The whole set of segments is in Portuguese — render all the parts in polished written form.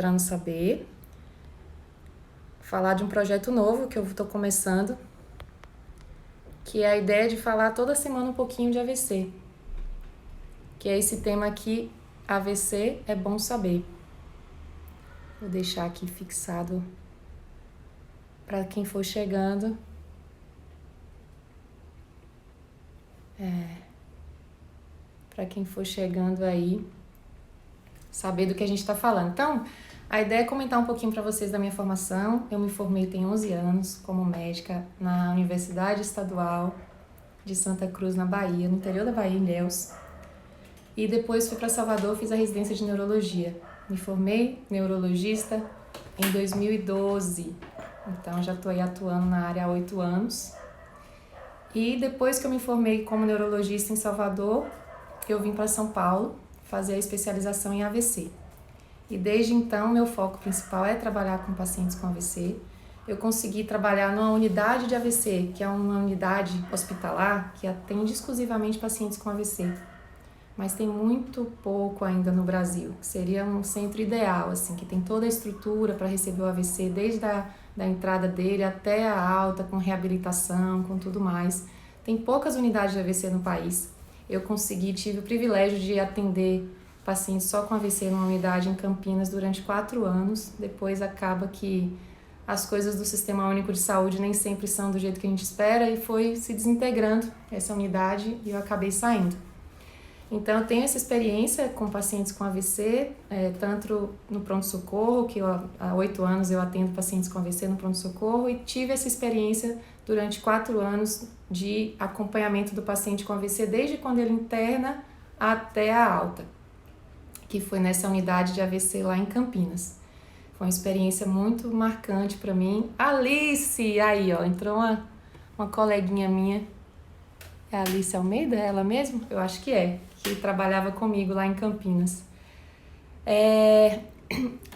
Esperando saber. Falar de um projeto novo que eu estou começando, que é a ideia de falar toda semana um pouquinho de AVC, que é esse tema aqui, AVC é bom saber. Vou deixar aqui fixado para quem for chegando. Para quem for chegando aí, saber do que a gente está falando. Então, a ideia é comentar um pouquinho para vocês da minha formação. Eu me formei tem 11 anos como médica na Universidade Estadual de Santa Cruz, na Bahia, no interior da Bahia, em Ilhéus. E depois fui para Salvador, fiz a residência de neurologia. Me formei neurologista em 2012. Então, já estou aí atuando na área há 8 anos. E depois que eu me formei como neurologista em Salvador, eu vim para São Paulo fazer a especialização em AVC. E desde então, meu foco principal é trabalhar com pacientes com AVC. Eu consegui trabalhar numa unidade de AVC, que é uma unidade hospitalar que atende exclusivamente pacientes com AVC. Mas tem muito pouco ainda no Brasil. Seria um centro ideal, assim, que tem toda a estrutura para receber o AVC, desde da entrada dele até a alta, com reabilitação, com tudo mais. Tem poucas unidades de AVC no país. Eu tive o privilégio de atender pacientes só com AVC numa unidade em Campinas durante 4 anos. Depois acaba que as coisas do Sistema Único de Saúde nem sempre são do jeito que a gente espera e foi se desintegrando essa unidade e eu acabei saindo. Então, eu tenho essa experiência com pacientes com AVC, tanto no pronto-socorro, que há 8 anos eu atendo pacientes com AVC no pronto-socorro, e tive essa experiência durante 4 anos de acompanhamento do paciente com AVC, desde quando ele interna até a alta, que foi nessa unidade de AVC lá em Campinas. Foi uma experiência muito marcante para mim. Alice, aí ó, entrou uma coleguinha minha, é a Alice Almeida, é ela mesmo? Eu acho que é, que trabalhava comigo lá em Campinas.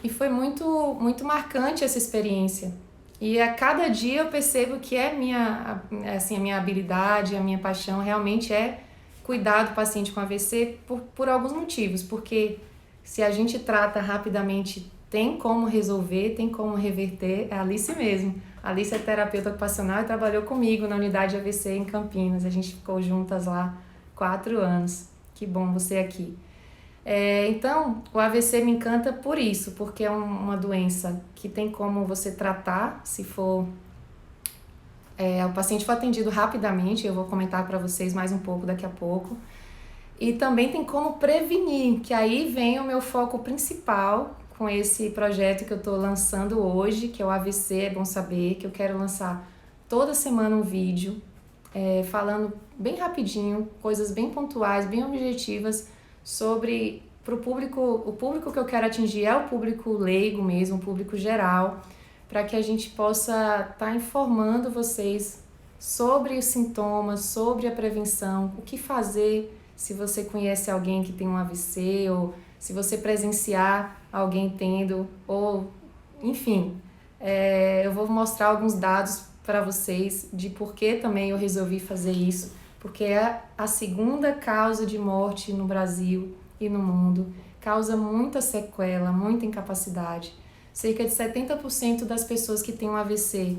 E foi muito, muito marcante essa experiência. E a cada dia eu percebo que a minha habilidade, a minha paixão realmente é cuidar do paciente com AVC por alguns motivos. Porque se a gente trata rapidamente, tem como resolver, tem como reverter, é a Alice mesmo. A Alice é terapeuta ocupacional e trabalhou comigo na unidade de AVC em Campinas. A gente ficou juntas lá 4 anos. Que bom você aqui. Então, o AVC me encanta por isso, porque é uma doença que tem como você tratar, se for... o paciente for atendido rapidamente, eu vou comentar para vocês mais um pouco daqui a pouco. E também tem como prevenir, que aí vem o meu foco principal com esse projeto que eu estou lançando hoje, que é o AVC é bom saber, que eu quero lançar toda semana um vídeo, falando bem rapidinho, coisas bem pontuais, bem objetivas, sobre o público que eu quero atingir é o público leigo mesmo, o público geral, para que a gente possa estar informando vocês sobre os sintomas, sobre a prevenção, o que fazer se você conhece alguém que tem um AVC, ou se você presenciar alguém tendo, ou enfim, eu vou mostrar alguns dados para vocês de por que também eu resolvi fazer isso, porque é a segunda causa de morte no Brasil e no mundo, causa muita sequela, muita incapacidade. Cerca de 70% das pessoas que têm um AVC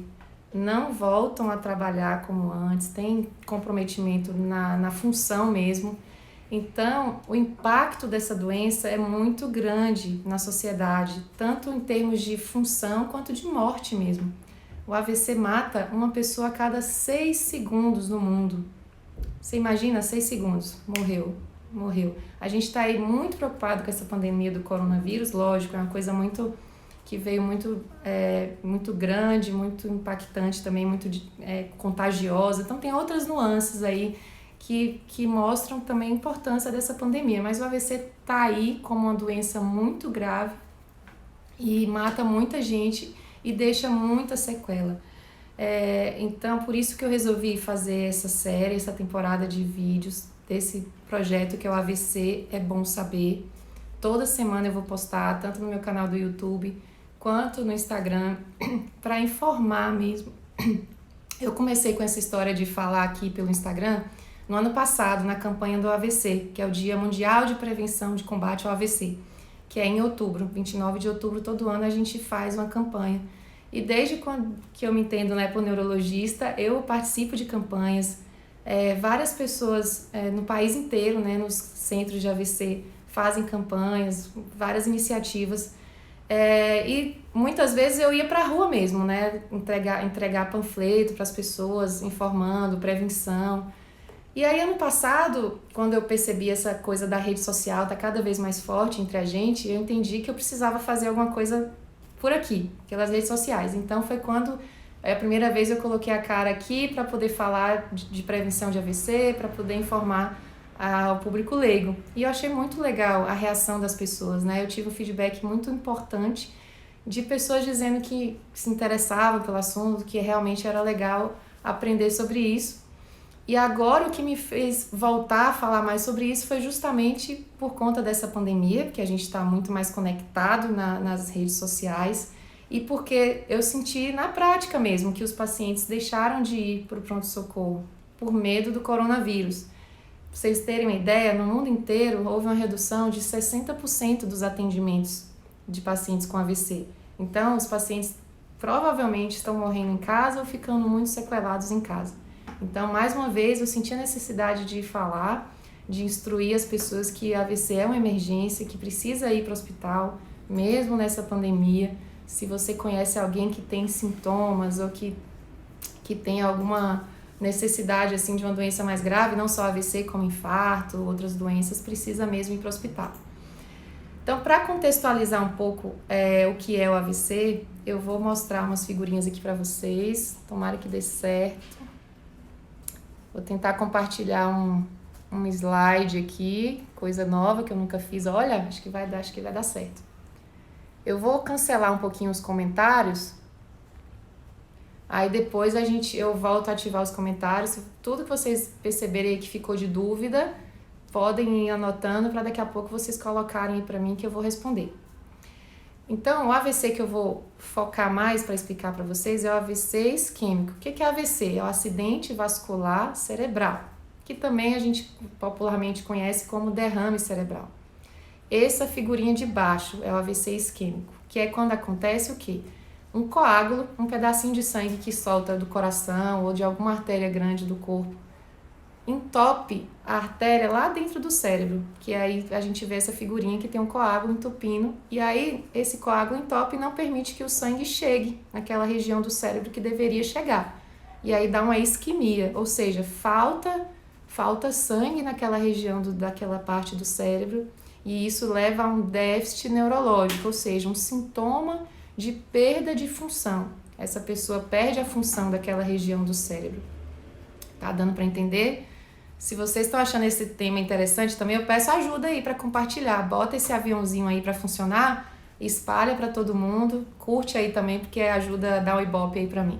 não voltam a trabalhar como antes, tem comprometimento na função mesmo. Então, o impacto dessa doença é muito grande na sociedade, tanto em termos de função quanto de morte mesmo. O AVC mata uma pessoa a cada 6 segundos no mundo. Você imagina, 6 segundos, morreu. A gente está aí muito preocupado com essa pandemia do coronavírus, lógico, é uma coisa que veio muito grande, muito impactante também, muito contagiosa. Então tem outras nuances aí que mostram também a importância dessa pandemia. Mas o AVC está aí como uma doença muito grave e mata muita gente e deixa muita sequela. Então, por isso que eu resolvi fazer essa série, essa temporada de vídeos desse projeto que é o AVC é bom saber. Toda semana eu vou postar, tanto no meu canal do YouTube quanto no Instagram, para informar mesmo. Eu comecei com essa história de falar aqui pelo Instagram no ano passado, na campanha do AVC, que é o Dia Mundial de Prevenção de Combate ao AVC, que é em outubro, 29 de outubro, todo ano a gente faz uma campanha. E desde quando que eu me entendo, né, por neurologista, eu participo de campanhas. Várias pessoas no país inteiro, né, nos centros de AVC, fazem campanhas, várias iniciativas. E muitas vezes eu ia para a rua mesmo, né, entregar panfleto para as pessoas, informando, prevenção. E aí, ano passado, quando eu percebi essa coisa da rede social tá cada vez mais forte entre a gente, eu entendi que eu precisava fazer alguma coisa por aqui, pelas redes sociais. Então, foi quando a primeira vez eu coloquei a cara aqui para poder falar de prevenção de AVC, para poder informar ao público leigo. E eu achei muito legal a reação das pessoas, né? Eu tive um feedback muito importante de pessoas dizendo que se interessavam pelo assunto, que realmente era legal aprender sobre isso. E agora o que me fez voltar a falar mais sobre isso foi justamente por conta dessa pandemia, que a gente está muito mais conectado nas redes sociais, e porque eu senti na prática mesmo que os pacientes deixaram de ir para o pronto-socorro por medo do coronavírus. Pra vocês terem uma ideia, no mundo inteiro houve uma redução de 60% dos atendimentos de pacientes com AVC. Então, os pacientes provavelmente estão morrendo em casa ou ficando muito sequelados em casa. Então, mais uma vez, eu senti a necessidade de falar, de instruir as pessoas que AVC é uma emergência, que precisa ir para o hospital, mesmo nessa pandemia. Se você conhece alguém que tem sintomas ou que tem alguma necessidade assim, de uma doença mais grave, não só AVC, como infarto, outras doenças, precisa mesmo ir para o hospital. Então, para contextualizar um pouco o que é o AVC, eu vou mostrar umas figurinhas aqui para vocês, tomara que dê certo. Vou tentar compartilhar um slide aqui, coisa nova que eu nunca fiz. Olha, acho que vai dar certo. Eu vou cancelar um pouquinho os comentários. Aí depois eu volto a ativar os comentários. Tudo que vocês perceberem aí que ficou de dúvida, podem ir anotando para daqui a pouco vocês colocarem aí para mim que eu vou responder. Então, o AVC que eu vou focar mais para explicar para vocês é o AVC isquêmico. O que é AVC? É o acidente vascular cerebral, que também a gente popularmente conhece como derrame cerebral. Essa figurinha de baixo é o AVC isquêmico, que é quando acontece o quê? Um coágulo, um pedacinho de sangue que solta do coração ou de alguma artéria grande do corpo, entope a artéria lá dentro do cérebro, que aí a gente vê essa figurinha que tem um coágulo entupindo, e aí esse coágulo entope e não permite que o sangue chegue naquela região do cérebro que deveria chegar. E aí dá uma isquemia, ou seja, falta sangue naquela região daquela parte do cérebro, e isso leva a um déficit neurológico, ou seja, um sintoma de perda de função. Essa pessoa perde a função daquela região do cérebro. Tá dando para entender? Se vocês estão achando esse tema interessante também, eu peço ajuda aí para compartilhar. Bota esse aviãozinho aí para funcionar, espalha para todo mundo, curte aí também, porque ajuda a dar o ibope aí para mim.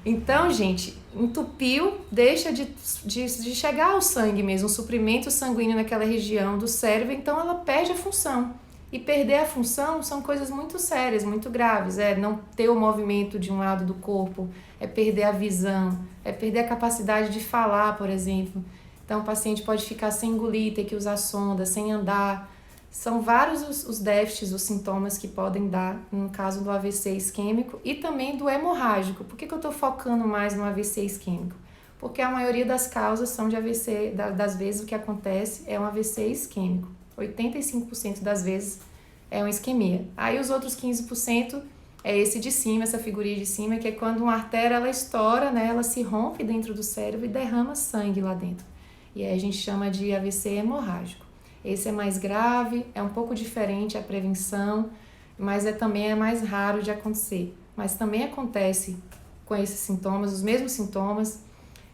Então, gente, entupiu, deixa de chegar ao sangue mesmo, o suprimento sanguíneo naquela região do cérebro, então ela perde a função. E perder a função são coisas muito sérias, muito graves. É não ter o movimento de um lado do corpo, é perder a visão, é perder a capacidade de falar, por exemplo. Então, o paciente pode ficar sem engolir, ter que usar sonda, sem andar. São vários os déficits, os sintomas que podem dar no caso do AVC isquêmico e também do hemorrágico. Por que eu estou focando mais no AVC isquêmico? Porque a maioria das causas são de AVC, das vezes o que acontece é um AVC isquêmico. 85% das vezes é uma isquemia. Aí os outros 15% é esse de cima, essa figurinha de cima, que é quando uma artéria ela estoura, né, ela se rompe dentro do cérebro e derrama sangue lá dentro. E aí a gente chama de AVC hemorrágico. Esse é mais grave, é um pouco diferente a prevenção, mas também é mais raro de acontecer. Mas também acontece com esses sintomas, os mesmos sintomas,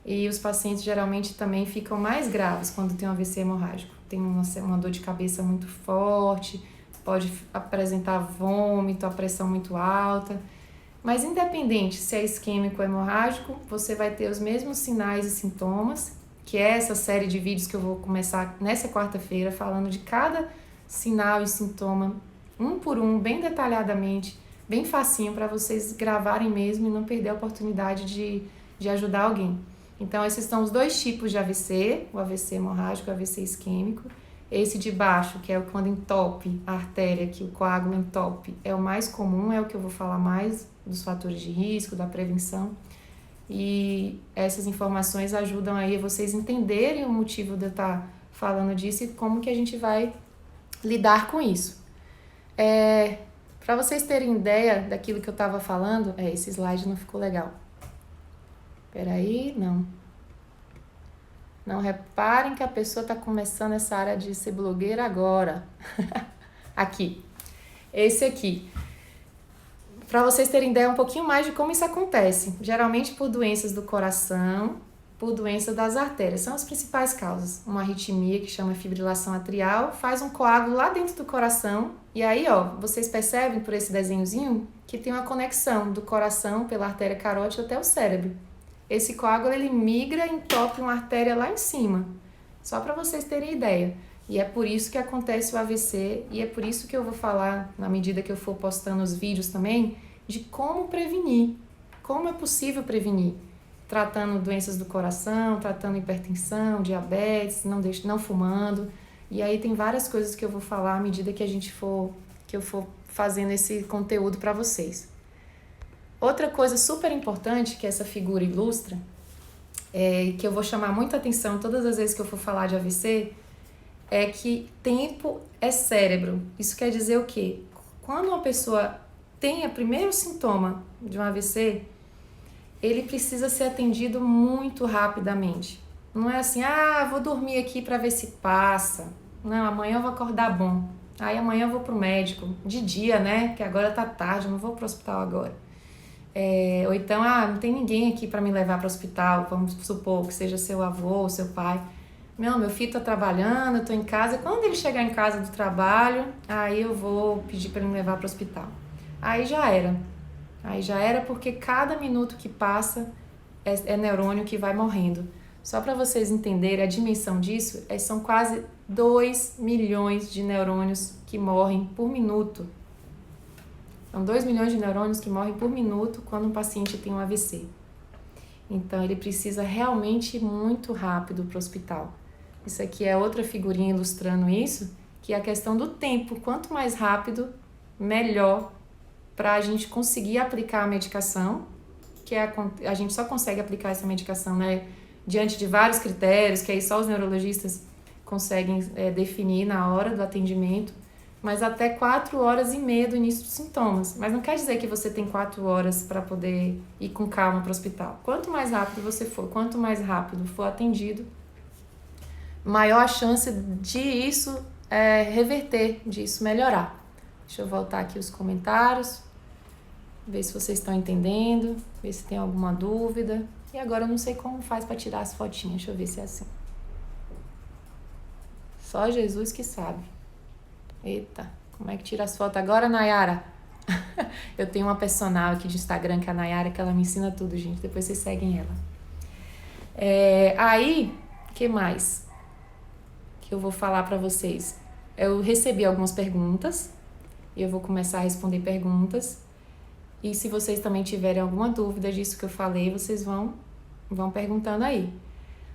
e os pacientes geralmente também ficam mais graves quando tem um AVC hemorrágico. Tem uma dor de cabeça muito forte, pode apresentar vômito, a pressão muito alta. Mas independente se é isquêmico ou hemorrágico, você vai ter os mesmos sinais e sintomas, que é essa série de vídeos que eu vou começar nessa quarta-feira, falando de cada sinal e sintoma, um por um, bem detalhadamente, bem facinho, para vocês gravarem mesmo e não perder a oportunidade de ajudar alguém. Então, esses são os dois tipos de AVC, o AVC hemorrágico e o AVC isquêmico. Esse de baixo, que é o quando entope a artéria, que o coágulo entope, é o mais comum, é o que eu vou falar mais dos fatores de risco, da prevenção. E essas informações ajudam aí a vocês entenderem o motivo de eu estar falando disso e como que a gente vai lidar com isso. Para vocês terem ideia daquilo que eu estava falando, esse slide não ficou legal. Peraí, não. Não reparem que a pessoa está começando essa área de ser blogueira agora. Aqui. Esse aqui. Para vocês terem ideia um pouquinho mais de como isso acontece. Geralmente por doenças do coração, por doença das artérias. São as principais causas. Uma arritmia que chama fibrilação atrial, faz um coágulo lá dentro do coração. E aí, vocês percebem por esse desenhozinho que tem uma conexão do coração pela artéria carótida até o cérebro. Esse coágulo, ele migra e entope uma artéria lá em cima. Só para vocês terem ideia. E é por isso que acontece o AVC, e é por isso que eu vou falar, na medida que eu for postando os vídeos também, de como prevenir. Como é possível prevenir. Tratando doenças do coração, tratando hipertensão, diabetes, não fumando. E aí tem várias coisas que eu vou falar à medida que eu for fazendo esse conteúdo para vocês. Outra coisa super importante que essa figura ilustra, que eu vou chamar muita atenção todas as vezes que eu for falar de AVC, é que tempo é cérebro. Isso quer dizer o quê? Quando uma pessoa tem o primeiro sintoma de um AVC, ele precisa ser atendido muito rapidamente. Não é assim, vou dormir aqui para ver se passa. Não, amanhã eu vou acordar bom. Aí amanhã eu vou pro médico. De dia, né? Que agora tá tarde, eu não vou pro hospital agora. Ou então, não tem ninguém aqui para me levar para o hospital, vamos supor que seja seu avô, seu pai. Não, meu filho tá trabalhando, eu tô em casa. Quando ele chegar em casa do trabalho, aí eu vou pedir para ele me levar para o hospital. Aí já era porque cada minuto que passa é neurônio que vai morrendo. Só para vocês entenderem a dimensão disso, são quase 2 milhões de neurônios que morrem por minuto. São 2 milhões de neurônios que morrem por minuto quando um paciente tem um AVC. Então, ele precisa realmente ir muito rápido para o hospital. Isso aqui é outra figurinha ilustrando isso, que é a questão do tempo. Quanto mais rápido, melhor para a gente conseguir aplicar a medicação, que a gente só consegue aplicar essa medicação, né, diante de vários critérios, que aí só os neurologistas conseguem definir na hora do atendimento, mas até 4 horas e meia do início dos sintomas. Mas não quer dizer que você tem 4 horas para poder ir com calma para o hospital. Quanto mais rápido você for, quanto mais rápido for atendido, maior a chance de isso reverter, disso melhorar. Deixa eu voltar aqui os comentários, ver se vocês estão entendendo, ver se tem alguma dúvida. E agora eu não sei como faz para tirar as fotinhas, deixa eu ver se é assim. Só Jesus que sabe. Eita, como é que tira as fotos agora, Nayara? Eu tenho uma personal aqui de Instagram, que é a Nayara, que ela me ensina tudo, gente. Depois vocês seguem ela. Aí, o que mais que eu vou falar pra vocês? Eu recebi algumas perguntas e eu vou começar a responder perguntas. E se vocês também tiverem alguma dúvida disso que eu falei, vocês vão perguntando aí.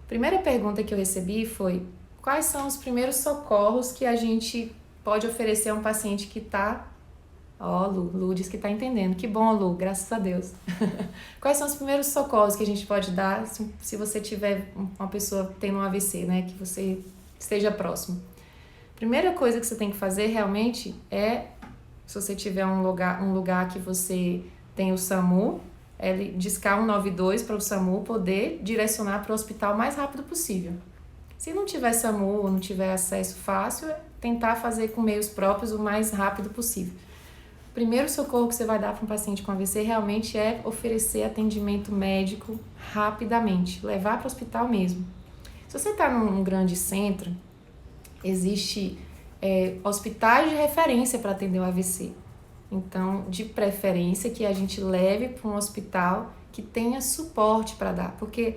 Primeira pergunta que eu recebi foi: quais são os primeiros socorros que a gente pode oferecer a um paciente que tá... Lu diz que tá entendendo. Que bom, Lu, graças a Deus. Quais são os primeiros socorros que a gente pode dar se você tiver uma pessoa tendo um AVC, né? Que você esteja próximo. Primeira coisa que você tem que fazer realmente se você tiver um lugar que você tem o SAMU, discar 192 para o SAMU poder direcionar para o hospital o mais rápido possível. Se não tiver SAMU ou não tiver acesso fácil, tentar fazer com meios próprios o mais rápido possível. O primeiro socorro que você vai dar para um paciente com AVC realmente é oferecer atendimento médico rapidamente, levar para o hospital mesmo. Se você está num grande centro, existe hospitais de referência para atender o AVC. Então, de preferência que a gente leve para um hospital que tenha suporte para dar, porque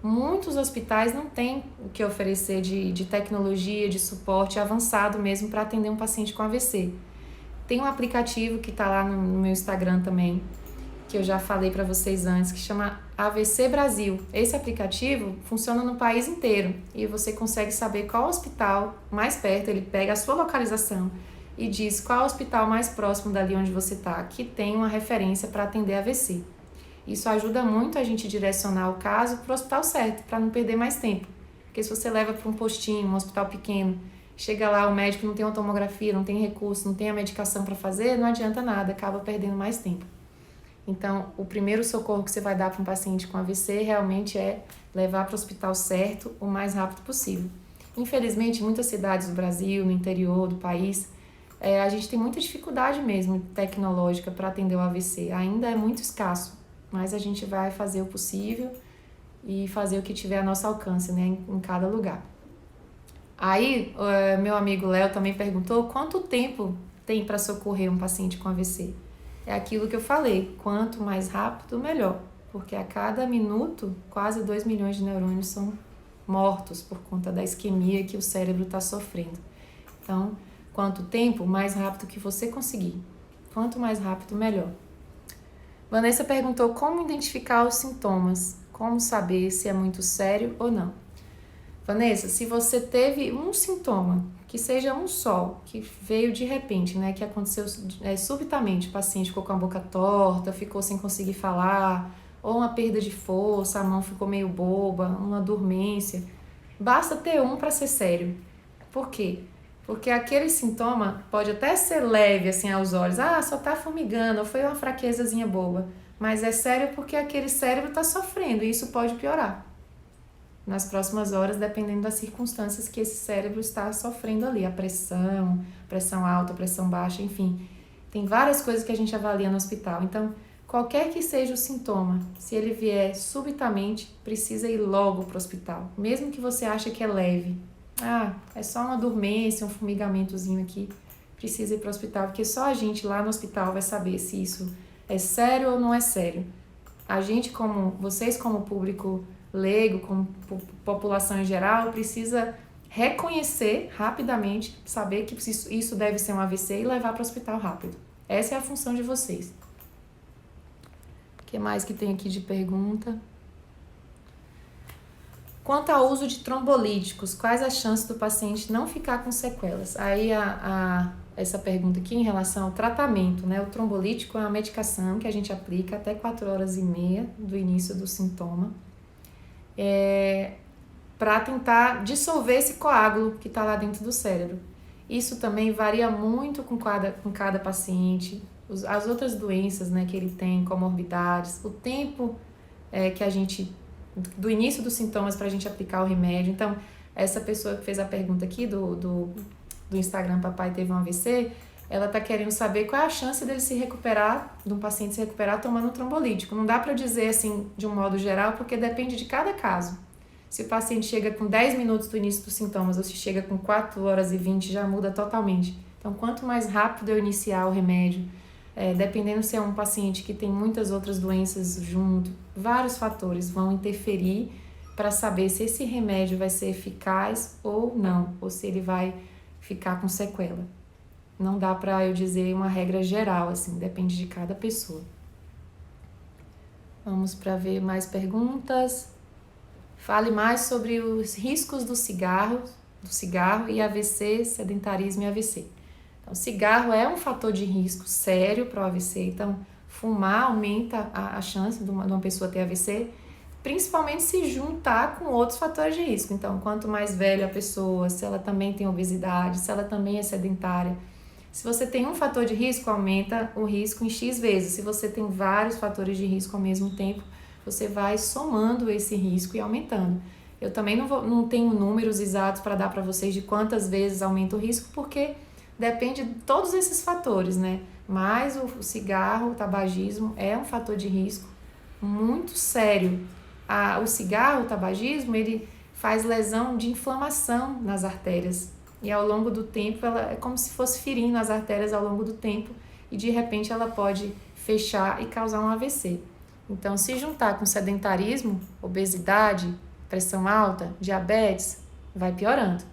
muitos hospitais não têm o que oferecer de tecnologia, de suporte avançado mesmo para atender um paciente com AVC. Tem um aplicativo que está lá no meu Instagram também, que eu já falei para vocês antes, que chama AVC Brasil. Esse aplicativo funciona no país inteiro e você consegue saber qual hospital mais perto, ele pega a sua localização e diz qual hospital mais próximo dali onde você está, que tem uma referência para atender AVC. Isso ajuda muito a gente direcionar o caso para o hospital certo, para não perder mais tempo. Porque se você leva para um postinho, um hospital pequeno, chega lá, o médico não tem uma tomografia, não tem recurso, não tem a medicação para fazer, não adianta nada, acaba perdendo mais tempo. Então, o primeiro socorro que você vai dar para um paciente com AVC realmente é levar para o hospital certo o mais rápido possível. Infelizmente, em muitas cidades do Brasil, no interior do país, a gente tem muita dificuldade mesmo tecnológica para atender o AVC. Ainda é muito escasso, mas a gente vai fazer o possível e fazer o que tiver a nosso alcance, né, em cada lugar. Aí, meu amigo Léo também perguntou quanto tempo tem para socorrer um paciente com AVC. É aquilo que eu falei, quanto mais rápido, melhor, porque a cada minuto, quase 2 milhões de neurônios são mortos por conta da isquemia que o cérebro está sofrendo. Então, quanto tempo, mais rápido que você conseguir. Quanto mais rápido, melhor. Vanessa perguntou como identificar os sintomas, como saber se é muito sério ou não. Vanessa, se você teve um sintoma, que seja um só, que veio de repente, né, que aconteceu subitamente, o paciente ficou com a boca torta, ficou sem conseguir falar, ou uma perda de força, a mão ficou meio boba, uma dormência, basta ter um para ser sério. Por quê? Porque aquele sintoma pode até ser leve assim aos olhos, só tá formigando, ou foi uma fraquezazinha boba, mas é sério porque aquele cérebro está sofrendo e isso pode piorar nas próximas horas, dependendo das circunstâncias que esse cérebro está sofrendo ali, a pressão alta, pressão baixa, enfim. Tem várias coisas que a gente avalia no hospital. Então, qualquer que seja o sintoma, se ele vier subitamente, precisa ir logo para o hospital. Mesmo que você ache que é leve. É só uma dormência, um formigamentozinho aqui. Precisa ir para o hospital, porque só a gente lá no hospital vai saber se isso é sério ou não é sério. A gente, vocês como público leigo, como população em geral, precisa reconhecer rapidamente, saber que isso deve ser um AVC e levar para o hospital rápido. Essa é a função de vocês. O que mais que tem aqui de pergunta? Quanto ao uso de trombolíticos, quais as chances do paciente não ficar com sequelas? Aí essa pergunta aqui em relação ao tratamento, né? O trombolítico é uma medicação que a gente aplica até 4h30 do início do sintoma, para tentar dissolver esse coágulo que está lá dentro do cérebro. Isso também varia muito com cada paciente, as outras doenças, né, que ele tem, comorbidades, o tempo que a gente, do início dos sintomas para a gente aplicar o remédio. Então, essa pessoa que fez a pergunta aqui do Instagram, papai teve um AVC, ela está querendo saber qual é a chance dele se recuperar, de um paciente se recuperar tomando um trombolítico. Não dá para dizer assim de um modo geral, porque depende de cada caso. Se o paciente chega com 10 minutos do início dos sintomas ou se chega com 4h20, já muda totalmente. Então, quanto mais rápido eu iniciar o remédio, dependendo se é um paciente que tem muitas outras doenças junto, vários fatores vão interferir para saber se esse remédio vai ser eficaz ou não, ou se ele vai ficar com sequela. Não dá para eu dizer uma regra geral, assim, depende de cada pessoa. Vamos para ver mais perguntas. Fale mais sobre os riscos do cigarro e AVC, sedentarismo e AVC. Então, cigarro é um fator de risco sério para o AVC, então fumar aumenta a chance de uma pessoa ter AVC, principalmente se juntar com outros fatores de risco. Então, quanto mais velha a pessoa, se ela também tem obesidade, se ela também é sedentária. Se você tem um fator de risco, aumenta o risco em X vezes. Se você tem vários fatores de risco ao mesmo tempo, você vai somando esse risco e aumentando. Eu também não tenho números exatos para dar para vocês de quantas vezes aumenta o risco, porque depende de todos esses fatores, né? Mas o cigarro, o tabagismo é um fator de risco muito sério. O cigarro, o tabagismo, ele faz lesão de inflamação nas artérias. E ao longo do tempo, ela é como se fosse ferindo as artérias ao longo do tempo e de repente ela pode fechar e causar um AVC. Então, se juntar com sedentarismo, obesidade, pressão alta, diabetes, vai piorando.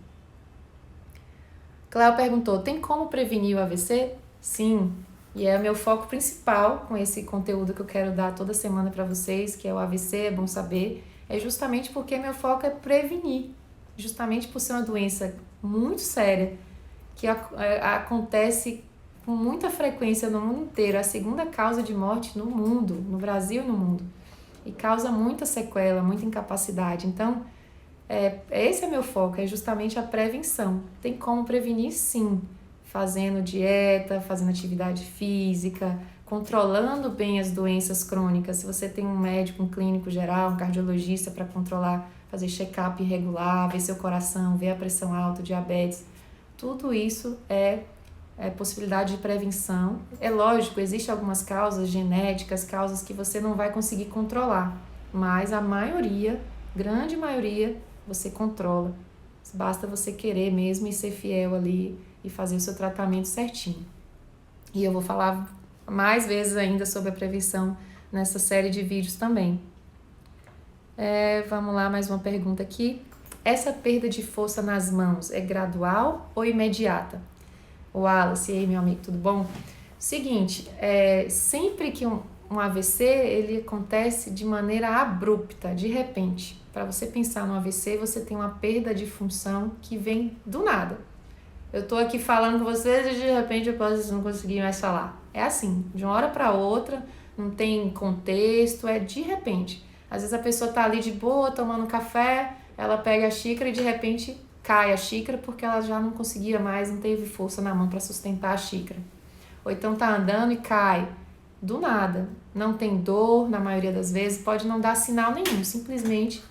Cléo perguntou, tem como prevenir o AVC? Sim, E é o meu foco principal com esse conteúdo que eu quero dar toda semana para vocês, que é o AVC, é bom saber, é justamente porque meu foco é prevenir, justamente por ser uma doença muito séria, que acontece com muita frequência no mundo inteiro, a segunda causa de morte no mundo, no Brasil e no mundo, e causa muita sequela, muita incapacidade. Então, esse é meu foco, é justamente a prevenção. Tem como prevenir, sim, fazendo dieta, fazendo atividade física, controlando bem as doenças crônicas. Se você tem um médico, um clínico geral, um cardiologista para controlar, fazer check-up regular, ver seu coração, ver a pressão alta, diabetes, tudo isso é possibilidade de prevenção. É lógico, existem algumas causas genéticas, causas que você não vai conseguir controlar, mas a maioria, grande maioria, você controla. Basta você querer mesmo e ser fiel ali e fazer o seu tratamento certinho. E eu vou falar mais vezes ainda sobre a prevenção nessa série de vídeos também. Vamos lá, mais uma pergunta aqui. Essa perda de força nas mãos é gradual ou imediata? O Wallace, e aí, meu amigo, tudo bom? Seguinte, sempre que um AVC, ele acontece de maneira abrupta, de repente. Para você pensar no AVC, você tem uma perda de função que vem do nada. Eu tô aqui falando com vocês e de repente eu posso não conseguir mais falar. É assim, de uma hora para outra, não tem contexto, é de repente. Às vezes a pessoa tá ali de boa, tomando café, ela pega a xícara e de repente cai a xícara porque ela já não conseguia mais, não teve força na mão para sustentar a xícara. Ou então tá andando e cai. Do nada. Não tem dor, na maioria das vezes, pode não dar sinal nenhum, simplesmente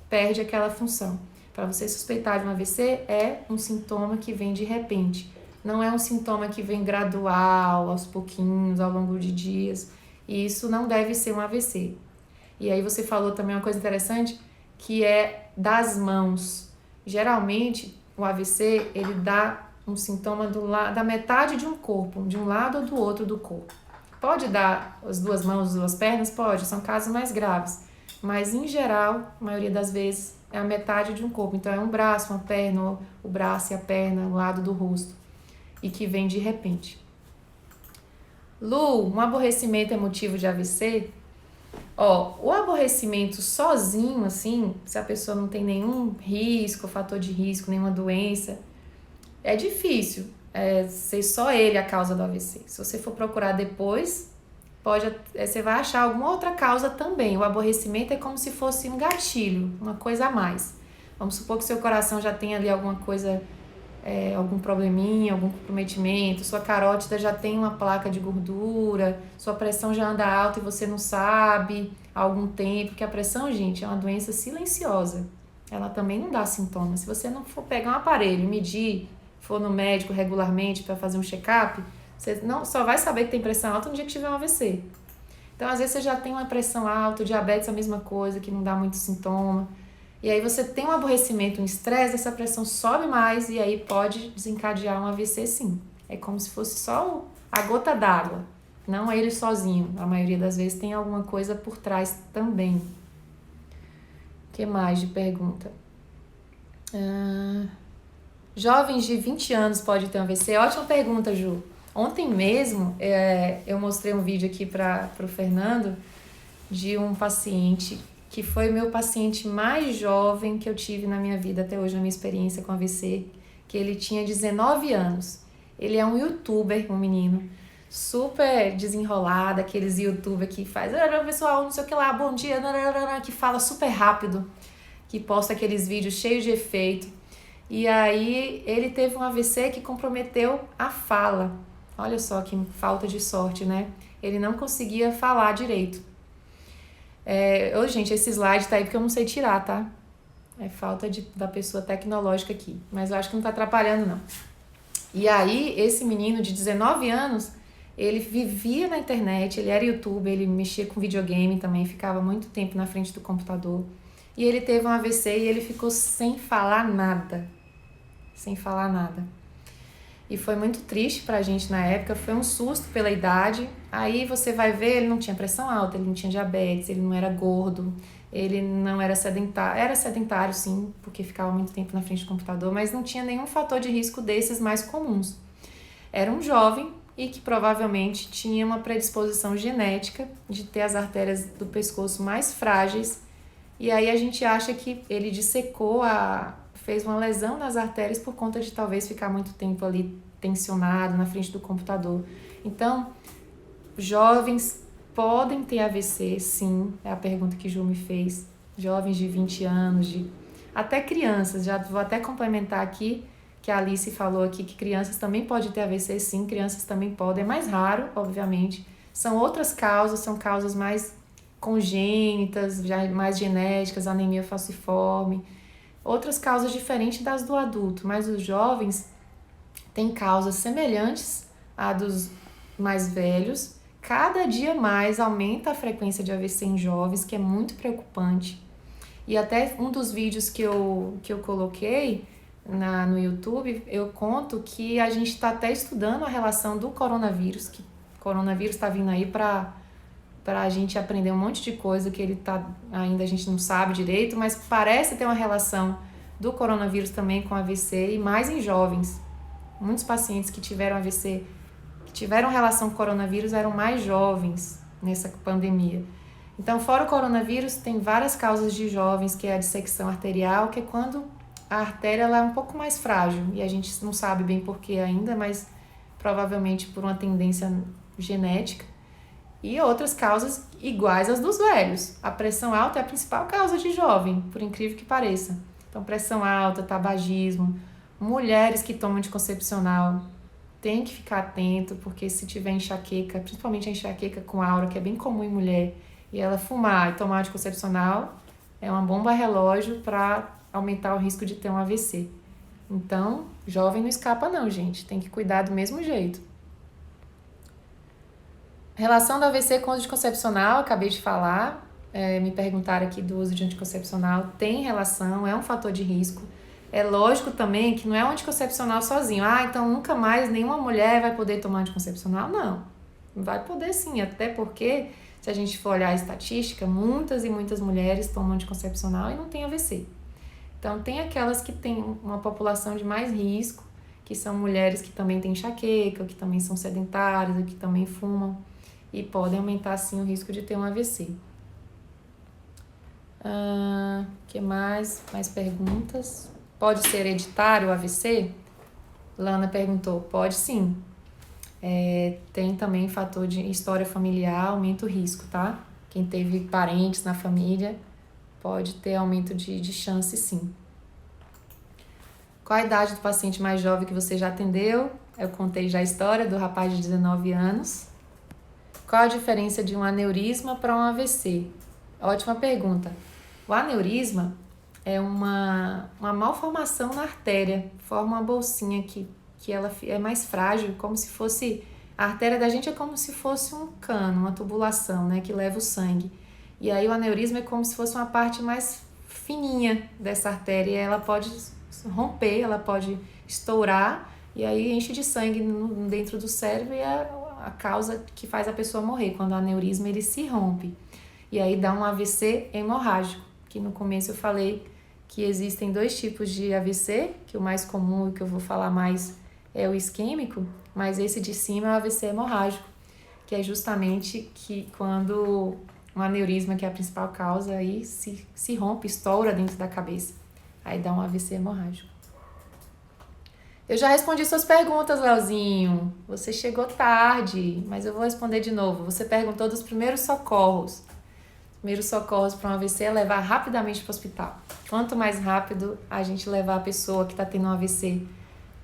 perde aquela função. Para você suspeitar de um AVC, é um sintoma que vem de repente. Não é um sintoma que vem gradual, aos pouquinhos, ao longo de dias. E isso não deve ser um AVC. E aí você falou também uma coisa interessante, que é das mãos. Geralmente, o AVC, ele dá um sintoma da metade de um corpo, de um lado ou do outro do corpo. Pode dar as duas mãos, as duas pernas? Pode, são casos mais graves. Mas, em geral, a maioria das vezes, é a metade de um corpo. Então, é um braço, uma perna, o braço e a perna, o lado do rosto. E que vem de repente. Lu, um aborrecimento é motivo de AVC? O aborrecimento sozinho, assim, se a pessoa não tem nenhum risco, fator de risco, nenhuma doença, é difícil ser só ele a causa do AVC. Se você for procurar depois, você vai achar alguma outra causa também. O aborrecimento é como se fosse um gatilho, uma coisa a mais. Vamos supor que seu coração já tem ali alguma coisa, algum probleminha, algum comprometimento, sua carótida já tem uma placa de gordura, sua pressão já anda alta e você não sabe há algum tempo, porque a pressão, gente, é uma doença silenciosa. Ela também não dá sintomas. Se você não for pegar um aparelho e medir, for no médico regularmente para fazer um check-up, você só vai saber que tem pressão alta no dia que tiver um AVC. Então, às vezes, você já tem uma pressão alta, o diabetes é a mesma coisa, que não dá muito sintoma. E aí você tem um aborrecimento, um estresse, essa pressão sobe mais e aí pode desencadear um AVC, sim. É como se fosse só a gota d'água, não ele sozinho. A maioria das vezes tem alguma coisa por trás também. O que mais de pergunta? Jovens de 20 anos podem ter um AVC? Ótima pergunta, Ju. Ontem mesmo eu mostrei um vídeo aqui para o Fernando de um paciente que foi o meu paciente mais jovem que eu tive na minha vida até hoje, na minha experiência com AVC, que ele tinha 19 anos. Ele é um youtuber, um menino, super desenrolado, aqueles youtubers que faz, pessoal, não sei o que lá, bom dia, que fala super rápido, que posta aqueles vídeos cheios de efeito. E aí ele teve um AVC que comprometeu a fala. Olha só que falta de sorte, né? Ele não conseguia falar direito. Gente, esse slide tá aí porque eu não sei tirar, tá? É falta da pessoa tecnológica aqui. Mas eu acho que não tá atrapalhando, não. E aí, esse menino de 19 anos, ele vivia na internet, ele era youtuber, ele mexia com videogame também, ficava muito tempo na frente do computador. E ele teve um AVC e ele ficou sem falar nada. Sem falar nada. E foi muito triste pra gente na época, foi um susto pela idade. Aí você vai ver, ele não tinha pressão alta, ele não tinha diabetes, ele não era gordo, ele não era sedentário. Era sedentário, sim, porque ficava muito tempo na frente do computador, mas não tinha nenhum fator de risco desses mais comuns. Era um jovem e que provavelmente tinha uma predisposição genética de ter as artérias do pescoço mais frágeis. E aí a gente acha que ele dissecou, fez uma lesão nas artérias por conta de talvez ficar muito tempo ali tensionado na frente do computador. Então, jovens podem ter AVC, sim, é a pergunta que Ju me fez. Jovens de 20 anos, até crianças, já vou até complementar aqui, que a Alice falou aqui que crianças também podem ter AVC, sim, crianças também podem, é mais raro, obviamente. São outras causas, são causas mais congênitas, já mais genéticas, anemia falciforme, outras causas diferentes das do adulto, mas os jovens têm causas semelhantes à dos mais velhos. Cada dia mais aumenta a frequência de AVC em jovens, que é muito preocupante. E até um dos vídeos que eu coloquei no YouTube, eu conto que a gente está até estudando a relação do coronavírus, que o coronavírus está vindo aí para a gente aprender um monte de coisa que ele tá, ainda a gente não sabe direito, mas parece ter uma relação do coronavírus também com AVC e mais em jovens. Muitos pacientes que tiveram AVC, que tiveram relação com o coronavírus, eram mais jovens nessa pandemia. Então, fora o coronavírus, tem várias causas de jovens, que é a dissecção arterial, que é quando a artéria ela é um pouco mais frágil, e a gente não sabe bem porquê ainda, mas provavelmente por uma tendência genética. E outras causas iguais às dos velhos. A pressão alta é a principal causa de jovem, por incrível que pareça. Então, pressão alta, tabagismo, mulheres que tomam anticoncepcional, tem que ficar atento, porque se tiver enxaqueca, principalmente a enxaqueca com aura, que é bem comum em mulher, e ela fumar e tomar anticoncepcional, é uma bomba relógio para aumentar o risco de ter um AVC. Então, jovem não escapa não, gente. Tem que cuidar do mesmo jeito. Relação do AVC com o anticoncepcional, acabei de falar. Me perguntaram aqui do uso de anticoncepcional. Tem relação, é um fator de risco. É lógico também que não é um anticoncepcional sozinho. Então nunca mais nenhuma mulher vai poder tomar anticoncepcional. Não, vai poder sim, até porque se a gente for olhar a estatística, muitas e muitas mulheres tomam anticoncepcional e não tem AVC. Então tem aquelas que têm uma população de mais risco, que são mulheres que também têm enxaqueca, que também são sedentárias, que também fumam e podem aumentar sim o risco de ter um AVC. Que mais? Mais perguntas? Pode ser hereditário o AVC? Lana perguntou. Pode sim. Tem também fator de história familiar, aumenta o risco, tá? Quem teve parentes na família pode ter aumento de chance, sim. Qual a idade do paciente mais jovem que você já atendeu? Eu contei já a história do rapaz de 19 anos. Qual a diferença de um aneurisma para um AVC? Ótima pergunta. O aneurisma é uma malformação na artéria, forma uma bolsinha que ela é mais frágil, como se fosse... A artéria da gente é como se fosse um cano, uma tubulação, né, que leva o sangue. E aí o aneurisma é como se fosse uma parte mais fininha dessa artéria, e ela pode romper, ela pode estourar, e aí enche de sangue dentro do cérebro, e é a causa que faz a pessoa morrer, quando o aneurisma ele se rompe. E aí dá um AVC hemorrágico, que no começo eu falei que existem dois tipos de AVC, que o mais comum e que eu vou falar mais é o isquêmico, mas esse de cima é o AVC hemorrágico, que é justamente que quando um aneurisma, que é a principal causa, aí se rompe, estoura dentro da cabeça. Aí dá um AVC hemorrágico. Eu já respondi suas perguntas, Leozinho. Você chegou tarde, mas eu vou responder de novo. Você perguntou dos primeiros socorros. Primeiros socorros para um AVC é levar rapidamente para o hospital. Quanto mais rápido a gente levar a pessoa que está tendo um AVC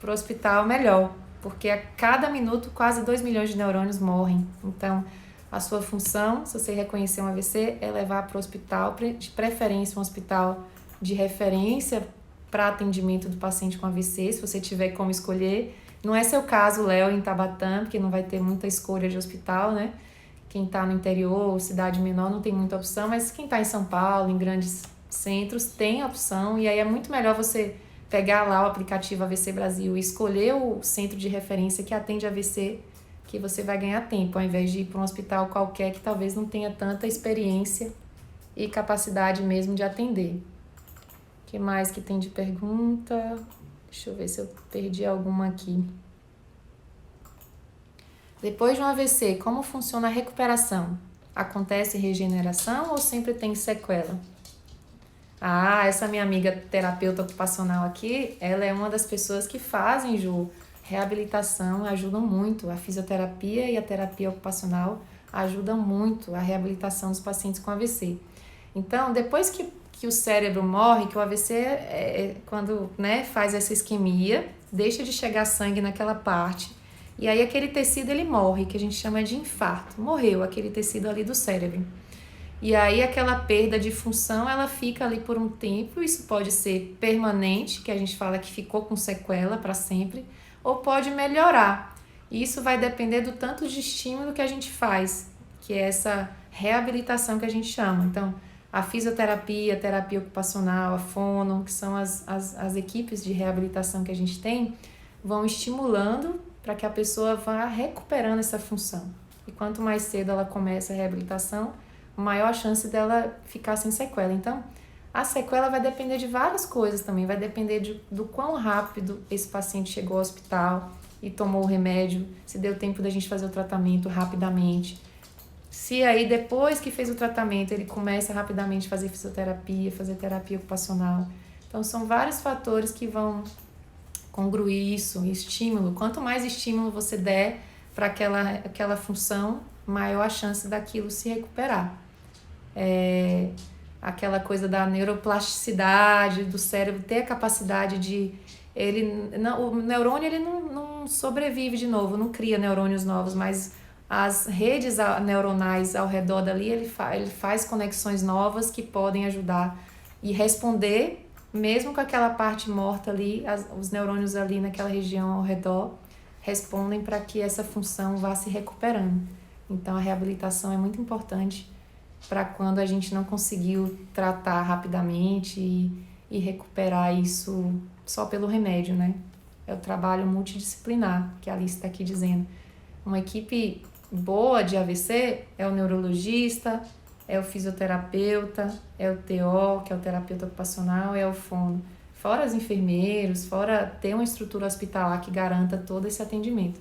para o hospital, melhor. Porque a cada minuto, quase 2 milhões de neurônios morrem. Então, a sua função, se você reconhecer um AVC, é levar para o hospital, de preferência um hospital de referência para atendimento do paciente com AVC, se você tiver como escolher. Não é seu caso, Léo, em Taubaté, porque não vai ter muita escolha de hospital, né? Quem está no interior, cidade menor, não tem muita opção, mas quem está em São Paulo, em grandes centros, tem opção, e aí é muito melhor você pegar lá o aplicativo AVC Brasil e escolher o centro de referência que atende AVC, que você vai ganhar tempo, ao invés de ir para um hospital qualquer que talvez não tenha tanta experiência e capacidade mesmo de atender. O que mais que tem de pergunta? Deixa eu ver se eu perdi alguma aqui. Depois de um AVC, como funciona a recuperação? Acontece regeneração ou sempre tem sequela? Ah, essa minha amiga terapeuta ocupacional aqui, ela é uma das pessoas que fazem, Ju, reabilitação, ajudam muito. A fisioterapia e a terapia ocupacional ajudam muito a reabilitação dos pacientes com AVC. Então, depois que o cérebro morre, que o AVC quando, né, faz essa isquemia, deixa de chegar sangue naquela parte, e aí aquele tecido ele morre, que a gente chama de infarto. Morreu aquele tecido ali do cérebro. E aí aquela perda de função, ela fica ali por um tempo, isso pode ser permanente, que a gente fala que ficou com sequela para sempre, ou pode melhorar. E isso vai depender do tanto de estímulo que a gente faz, que é essa reabilitação que a gente chama. Então, a fisioterapia, a terapia ocupacional, a fono, que são as equipes de reabilitação que a gente tem, vão estimulando para que a pessoa vá recuperando essa função. E quanto mais cedo ela começa a reabilitação, maior a chance dela ficar sem sequela. Então, a sequela vai depender de várias coisas também, vai depender do quão rápido esse paciente chegou ao hospital e tomou o remédio, se deu tempo da gente fazer o tratamento rapidamente. Se aí depois que fez o tratamento ele começa rapidamente a fazer fisioterapia, fazer terapia ocupacional. Então, são vários fatores que vão congruir isso, estímulo. Quanto mais estímulo você der para aquela função, maior a chance daquilo se recuperar. Aquela coisa da neuroplasticidade, do cérebro ter a capacidade de... o neurônio ele não sobrevive de novo, não cria neurônios novos, mas as redes neuronais ao redor dali, ele faz conexões novas que podem ajudar e responder, mesmo com aquela parte morta ali, os neurônios ali naquela região ao redor respondem para que essa função vá se recuperando. Então, a reabilitação é muito importante para quando a gente não conseguiu tratar rapidamente e recuperar isso só pelo remédio, né? É o trabalho multidisciplinar, que a Alice está aqui dizendo. Uma equipe boa de AVC é o neurologista, é o fisioterapeuta, é o TO, que é o terapeuta ocupacional, é o fono. Fora os enfermeiros, fora ter uma estrutura hospitalar que garanta todo esse atendimento.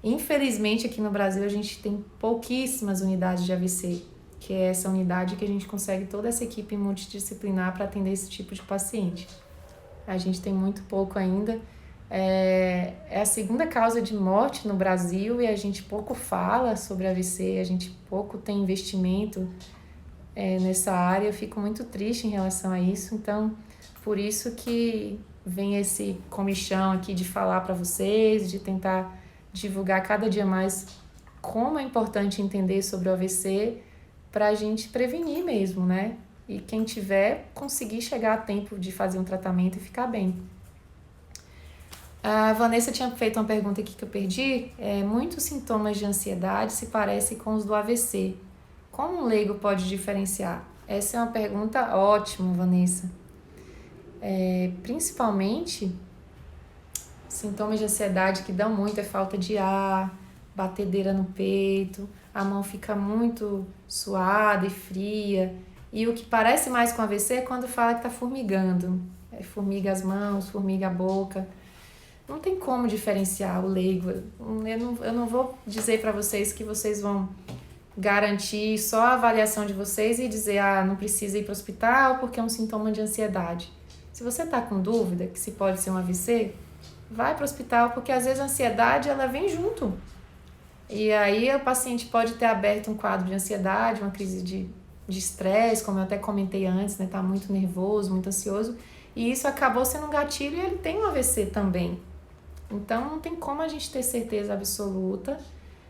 Infelizmente, aqui no Brasil, a gente tem pouquíssimas unidades de AVC, que é essa unidade que a gente consegue toda essa equipe multidisciplinar para atender esse tipo de paciente. A gente tem muito pouco ainda. É a segunda causa de morte no Brasil e a gente pouco fala sobre AVC, a gente pouco tem investimento nessa área. Eu fico muito triste em relação a isso, então por isso que vem esse comichão aqui de falar para vocês, de tentar divulgar cada dia mais como é importante entender sobre o AVC para a gente prevenir mesmo, né? E quem tiver, conseguir chegar a tempo de fazer um tratamento e ficar bem. A Vanessa tinha feito uma pergunta aqui que eu perdi. Muitos sintomas de ansiedade se parecem com os do AVC. Como um leigo pode diferenciar? Essa é uma pergunta ótima, Vanessa. Principalmente, sintomas de ansiedade que dão muito é falta de ar, batedeira no peito, a mão fica muito suada e fria. E o que parece mais com AVC é quando fala que está formigando. Formiga as mãos, formiga a boca. Não tem como diferenciar o leigo. Eu não vou dizer para vocês que vocês vão garantir só a avaliação de vocês e dizer, não precisa ir para o hospital porque é um sintoma de ansiedade. Se você está com dúvida que se pode ser um AVC, vai para o hospital, porque às vezes a ansiedade ela vem junto. E aí o paciente pode ter aberto um quadro de ansiedade, uma crise de estresse, como eu até comentei antes, né? Tá muito nervoso, muito ansioso, e isso acabou sendo um gatilho e ele tem um AVC também. Então não tem como a gente ter certeza absoluta.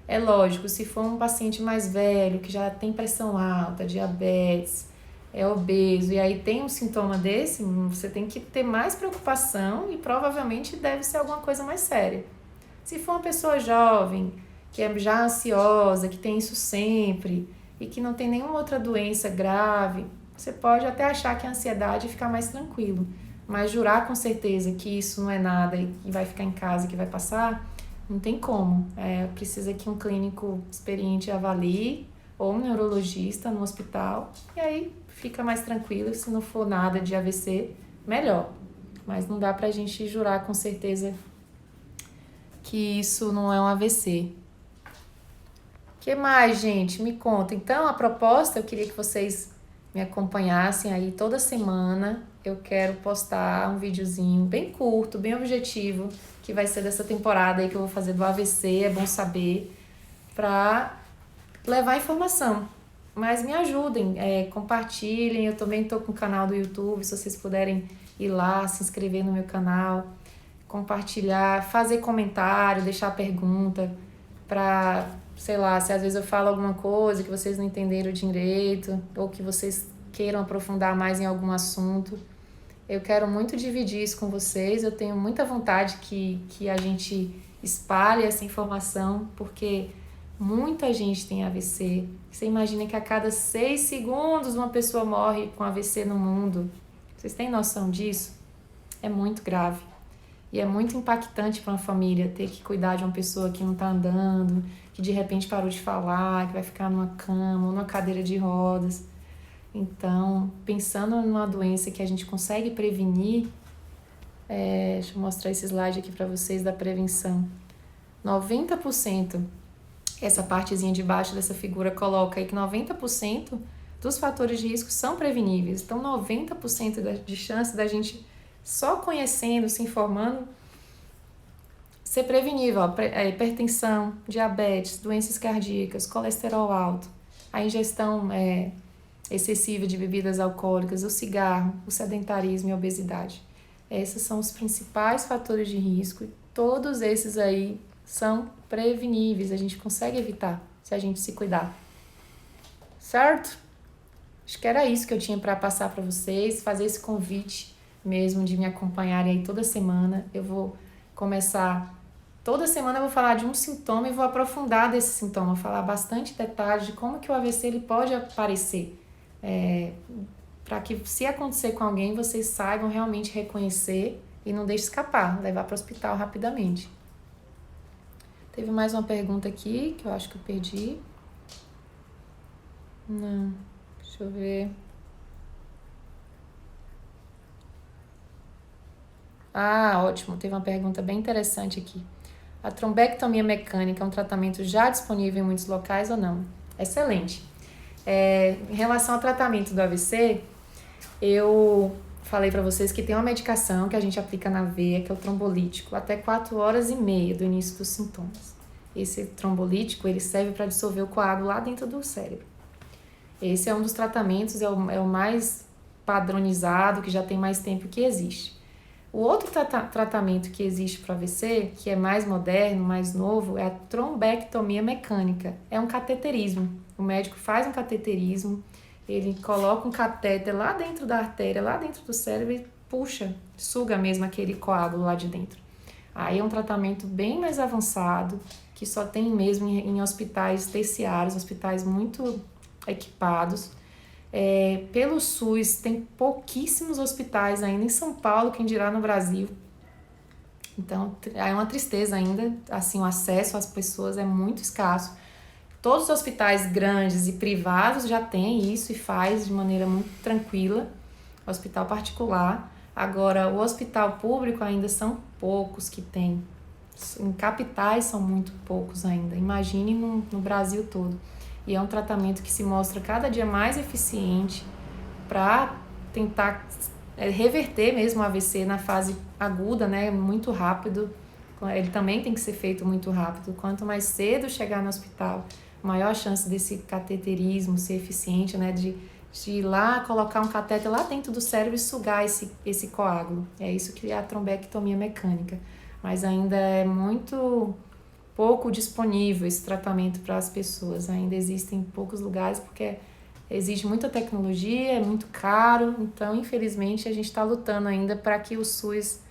É lógico, se for um paciente mais velho, que já tem pressão alta, diabetes, é obeso, e aí tem um sintoma desse, você tem que ter mais preocupação e provavelmente deve ser alguma coisa mais séria. Se for uma pessoa jovem, que é já ansiosa, que tem isso sempre e que não tem nenhuma outra doença grave, você pode até achar que a ansiedade fica mais tranquilo, mas jurar com certeza que isso não é nada e vai ficar em casa, que vai passar, não tem como. Precisa que um clínico experiente avalie, ou um neurologista no hospital, e aí fica mais tranquilo. Se não for nada de AVC, melhor. Mas não dá pra gente jurar com certeza que isso não é um AVC. Que mais, gente? Me conta. Então, a proposta, eu queria que vocês me acompanhassem aí toda semana. Eu quero postar um videozinho bem curto, bem objetivo, que vai ser dessa temporada aí que eu vou fazer do AVC, é bom saber, pra levar informação. Mas me ajudem, compartilhem. Eu também tô com o canal do YouTube, se vocês puderem ir lá, se inscrever no meu canal, compartilhar, fazer comentário, deixar pergunta pra, sei lá, se às vezes eu falo alguma coisa que vocês não entenderam direito ou que vocês queiram aprofundar mais em algum assunto. Eu quero muito dividir isso com vocês. Eu tenho muita vontade que a gente espalhe essa informação, porque muita gente tem AVC. Você imagina que a cada 6 segundos uma pessoa morre com AVC no mundo. Vocês têm noção disso? É muito grave. E é muito impactante para uma família ter que cuidar de uma pessoa que não está andando, que de repente parou de falar, que vai ficar numa cama ou numa cadeira de rodas. Então, pensando numa doença que a gente consegue prevenir, deixa eu mostrar esse slide aqui para vocês da prevenção. 90%, essa partezinha de baixo dessa figura coloca aí que 90% dos fatores de risco são preveníveis. Então, 90% de chance da gente, só conhecendo, se informando, ser prevenível. Hipertensão, diabetes, doenças cardíacas, colesterol alto, a ingestão excessiva de bebidas alcoólicas, o cigarro, o sedentarismo e a obesidade. Esses são os principais fatores de risco e todos esses aí são preveníveis, a gente consegue evitar se a gente se cuidar. Certo? Acho que era isso que eu tinha para passar para vocês, fazer esse convite mesmo de me acompanharem aí toda semana. Eu vou começar, toda semana eu vou falar de um sintoma e vou aprofundar desse sintoma, falar bastante detalhes de como que o AVC ele pode aparecer. Para que, se acontecer com alguém, vocês saibam realmente reconhecer e não deixe escapar, levar para o hospital rapidamente. Teve mais uma pergunta aqui que eu acho que eu perdi. Não, deixa eu ver. Ah, ótimo, teve uma pergunta bem interessante aqui. A trombectomia mecânica é um tratamento já disponível em muitos locais ou não? Excelente. Em relação ao tratamento do AVC, eu falei para vocês que tem uma medicação que a gente aplica na veia, que é o trombolítico, até 4 horas e meia do início dos sintomas. Esse trombolítico, ele serve para dissolver o coágulo lá dentro do cérebro. Esse é um dos tratamentos, é o mais padronizado, que já tem mais tempo que existe. O outro tratamento que existe para AVC, que é mais moderno, mais novo, é a trombectomia mecânica. É um cateterismo. O médico faz um cateterismo, ele coloca um catéter lá dentro da artéria, lá dentro do cérebro e puxa, suga mesmo aquele coágulo lá de dentro. Aí é um tratamento bem mais avançado, que só tem mesmo em hospitais terciários, hospitais muito equipados. Pelo SUS, tem pouquíssimos hospitais ainda em São Paulo, quem dirá no Brasil. Então, é uma tristeza ainda, assim, o acesso às pessoas é muito escasso. Todos os hospitais grandes e privados já têm isso e faz de maneira muito tranquila, hospital particular. Agora, o hospital público ainda são poucos que tem. Em capitais são muito poucos ainda, imagine no Brasil todo. E é um tratamento que se mostra cada dia mais eficiente para tentar reverter mesmo o AVC na fase aguda, né? Muito rápido. Ele também tem que ser feito muito rápido. Quanto mais cedo chegar no hospital, maior a chance desse cateterismo ser eficiente, né? De ir lá, colocar um catéter lá dentro do cérebro e sugar esse coágulo. É isso que é a trombectomia mecânica. Mas ainda é muito pouco disponível esse tratamento para as pessoas. Ainda existem poucos lugares porque exige muita tecnologia, é muito caro. Então, infelizmente, a gente está lutando ainda para que o SUS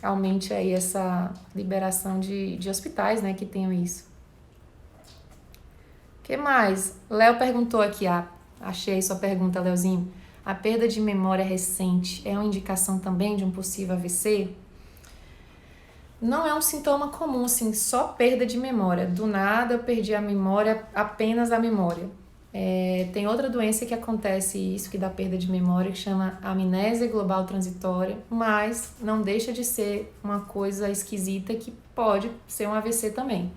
aumente aí essa liberação de hospitais, né, que tenham isso. O que mais? Léo perguntou aqui, achei sua pergunta, Léozinho. A perda de memória recente é uma indicação também de um possível AVC? Não é um sintoma comum, assim, só perda de memória. Do nada eu perdi a memória, apenas a memória. Tem outra doença que acontece isso, que dá perda de memória, que chama amnésia global transitória, mas não deixa de ser uma coisa esquisita que pode ser um AVC também.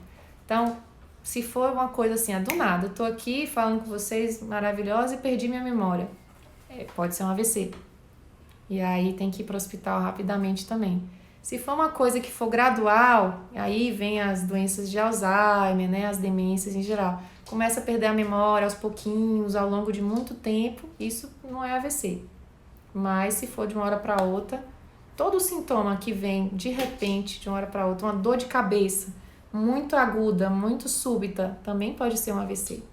Então, Se for uma coisa assim, do nada, eu tô aqui falando com vocês, maravilhosa, e perdi minha memória. Pode ser um AVC. E aí tem que ir para o hospital rapidamente também. Se for uma coisa que for gradual, aí vem as doenças de Alzheimer, né, as demências em geral. Começa a perder a memória aos pouquinhos, ao longo de muito tempo, isso não é AVC. Mas se for de uma hora para outra, todo sintoma que vem de repente, de uma hora para outra, uma dor de cabeça muito aguda, muito súbita, também pode ser um AVC.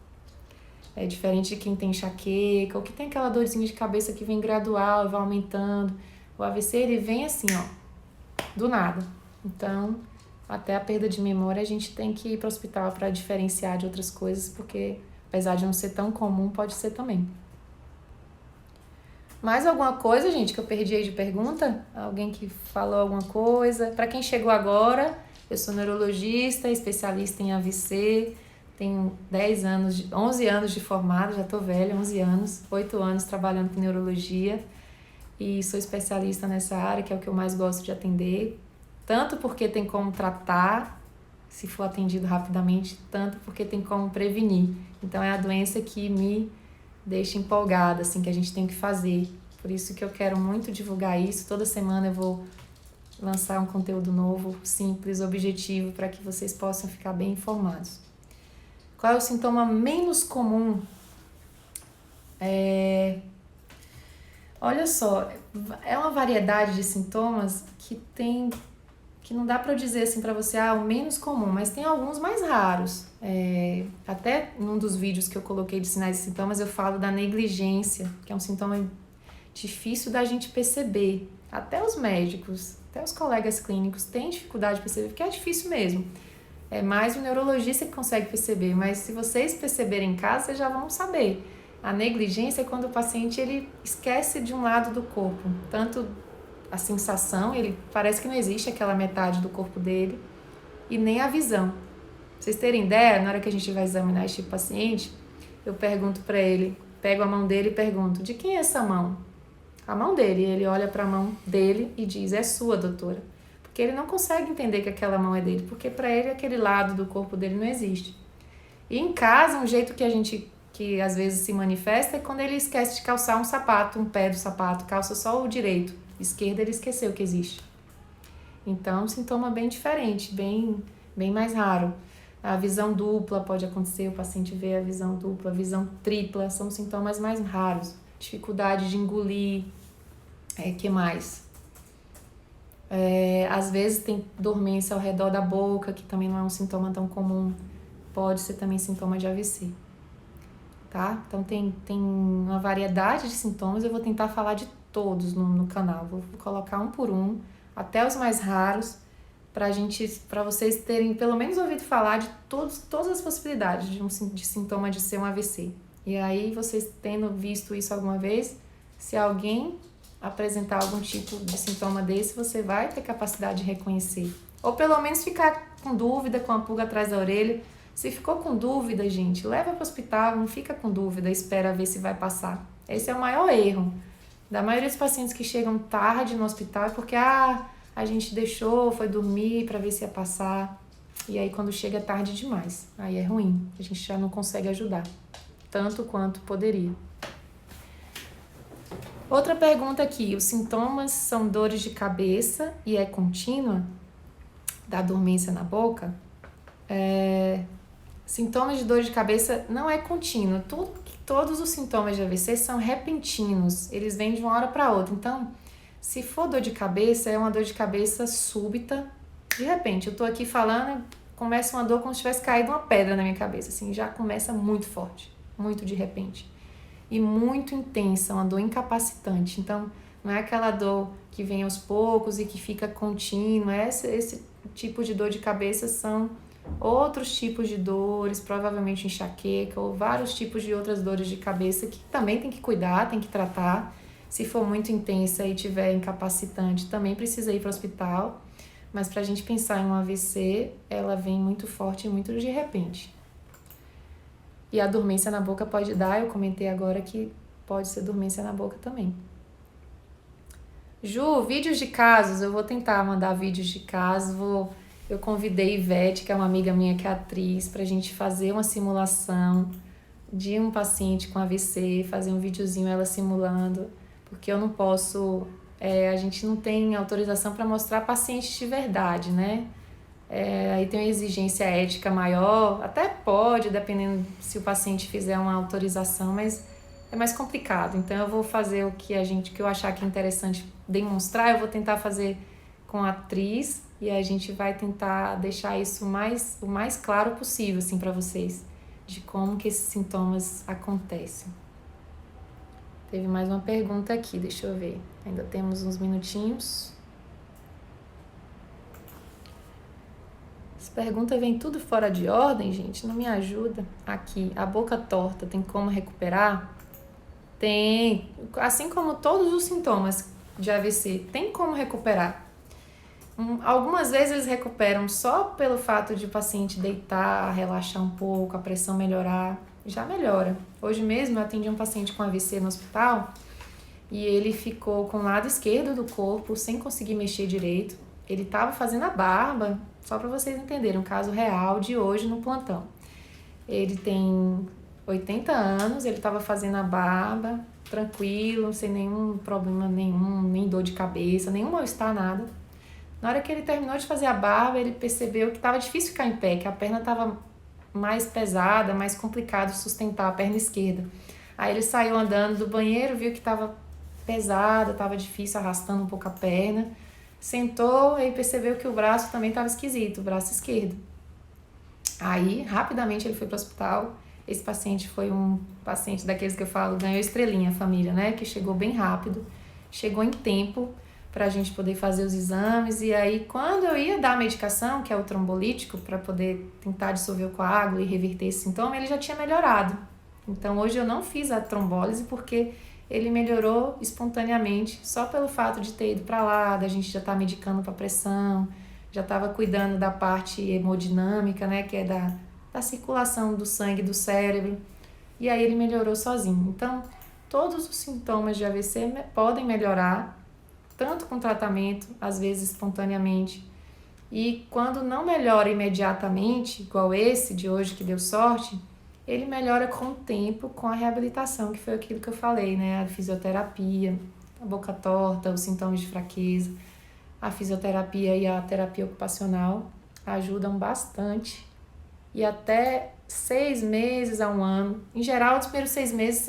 É diferente de quem tem enxaqueca ou que tem aquela dorzinha de cabeça que vem gradual e vai aumentando. O AVC, ele vem assim, do nada. Então, até a perda de memória, a gente tem que ir para o hospital para diferenciar de outras coisas, porque apesar de não ser tão comum, pode ser também. Mais alguma coisa, gente, que eu perdi aí de pergunta? Alguém que falou alguma coisa? Para quem chegou agora, eu sou neurologista, especialista em AVC, tenho 11 anos de formada, já tô velha, 11 anos, 8 anos trabalhando com neurologia e sou especialista nessa área, que é o que eu mais gosto de atender, tanto porque tem como tratar, se for atendido rapidamente, tanto porque tem como prevenir. Então é a doença que me deixa empolgada, assim, que a gente tem que fazer. Por isso que eu quero muito divulgar isso. Toda semana eu vou lançar um conteúdo novo, simples, objetivo, para que vocês possam ficar bem informados. Qual é o sintoma menos comum? Olha só, é uma variedade de sintomas que não dá para eu dizer assim para você, o menos comum, mas tem alguns mais raros. Até num dos vídeos que eu coloquei de sinais e sintomas, eu falo da negligência, que é um sintoma difícil da gente perceber. Até os médicos, até os colegas clínicos têm dificuldade de perceber, porque é difícil mesmo. É mais o neurologista que consegue perceber, mas se vocês perceberem em casa, vocês já vão saber. A negligência é quando o paciente ele esquece de um lado do corpo, tanto a sensação, ele parece que não existe aquela metade do corpo dele, e nem a visão. Pra vocês terem ideia, na hora que a gente vai examinar esse tipo de paciente, eu pergunto para ele, pego a mão dele e pergunto, de quem é essa mão? A mão dele, ele olha para a mão dele e diz, é sua, doutora. Porque ele não consegue entender que aquela mão é dele, porque para ele aquele lado do corpo dele não existe. E em casa, um jeito que às vezes se manifesta é quando ele esquece de calçar um sapato, um pé do sapato, calça só o direito, esquerdo ele esqueceu que existe. Então, um sintoma bem diferente, bem mais raro. A visão dupla pode acontecer, o paciente vê a visão dupla, a visão tripla, são sintomas mais raros. Dificuldade de engolir, que mais? Às vezes tem dormência ao redor da boca, que também não é um sintoma tão comum, pode ser também sintoma de AVC, tá? Então tem uma variedade de sintomas, eu vou tentar falar de todos no canal, vou colocar um por um, até os mais raros, para vocês terem pelo menos ouvido falar de todas as possibilidades de sintoma de ser um AVC. E aí, vocês tendo visto isso alguma vez, se alguém apresentar algum tipo de sintoma desse, você vai ter capacidade de reconhecer. Ou pelo menos ficar com dúvida, com a pulga atrás da orelha. Se ficou com dúvida, gente, leva para o hospital, não fica com dúvida, espera ver se vai passar. Esse é o maior erro da maioria dos pacientes que chegam tarde no hospital, é porque a gente deixou, foi dormir para ver se ia passar. E aí quando chega é tarde demais, aí é ruim, a gente já não consegue ajudar tanto quanto poderia. Outra pergunta aqui, os sintomas são dores de cabeça e é contínua, da dormência na boca? Sintomas de dor de cabeça não é contínuo, todos os sintomas de AVC são repentinos, eles vêm de uma hora para outra, então se for dor de cabeça, é uma dor de cabeça súbita, de repente eu tô aqui falando, começa uma dor como se tivesse caído uma pedra na minha cabeça, assim, já começa muito forte, muito de repente. E muito intensa, uma dor incapacitante. Então, não é aquela dor que vem aos poucos e que fica contínua. Esse tipo de dor de cabeça são outros tipos de dores, provavelmente enxaqueca ou vários tipos de outras dores de cabeça que também tem que cuidar, tem que tratar. Se for muito intensa e tiver incapacitante, também precisa ir para o hospital. Mas para a gente pensar em um AVC, ela vem muito forte e muito de repente. E a dormência na boca pode dar, eu comentei agora que pode ser dormência na boca também. Ju, vídeos de casos, eu vou tentar mandar vídeos de casos, vou Eu convidei Ivete, que é uma amiga minha que é atriz, para a gente fazer uma simulação de um paciente com AVC, fazer um videozinho ela simulando, porque eu não posso, a gente não tem autorização para mostrar pacientes de verdade, né? Aí tem uma exigência ética maior, até pode, dependendo se o paciente fizer uma autorização, mas é mais complicado. Então eu vou fazer o que que eu achar que é interessante demonstrar, eu vou tentar fazer com a atriz e a gente vai tentar deixar isso o mais claro possível assim para vocês, de como que esses sintomas acontecem. Teve mais uma pergunta aqui, deixa eu ver. Ainda temos uns minutinhos. Essa pergunta vem tudo fora de ordem, gente, não me ajuda. Aqui, a boca torta tem como recuperar? Tem, assim como todos os sintomas de AVC, tem como recuperar. Algumas vezes eles recuperam só pelo fato de o paciente deitar, relaxar um pouco, a pressão melhorar, já melhora. Hoje mesmo eu atendi um paciente com AVC no hospital e ele ficou com o lado esquerdo do corpo sem conseguir mexer direito. Ele estava fazendo a barba, só para vocês entenderem, um caso real de hoje no plantão. Ele tem 80 anos, ele estava fazendo a barba, tranquilo, sem nenhum problema nenhum, nem dor de cabeça, nenhum mal-estar, nada. Na hora que ele terminou de fazer a barba, ele percebeu que estava difícil ficar em pé, que a perna estava mais pesada, mais complicado sustentar a perna esquerda. Aí ele saiu andando do banheiro, viu que estava pesada, estava difícil, arrastando um pouco a perna. Sentou e percebeu que o braço também estava esquisito, o braço esquerdo. Aí, rapidamente, ele foi para o hospital. Esse paciente foi um paciente daqueles que eu falo, ganhou estrelinha, a família, né? Que chegou bem rápido, chegou em tempo para a gente poder fazer os exames. E aí, quando eu ia dar a medicação, que é o trombolítico, para poder tentar dissolver o coágulo e reverter esse sintoma, ele já tinha melhorado. Então, hoje eu não fiz a trombólise porque ele melhorou espontaneamente, só pelo fato de ter ido para lá, da gente já estar medicando para pressão, já estava cuidando da parte hemodinâmica, né, que é da circulação do sangue do cérebro, e aí ele melhorou sozinho. Então, todos os sintomas de AVC podem melhorar, tanto com tratamento, às vezes espontaneamente, e quando não melhora imediatamente, igual esse de hoje que deu sorte, ele melhora com o tempo, com a reabilitação, que foi aquilo que eu falei, né? A fisioterapia, a boca torta, os sintomas de fraqueza, a fisioterapia e a terapia ocupacional ajudam bastante. E até 6 meses a 1 ano. Em geral, os primeiros 6 meses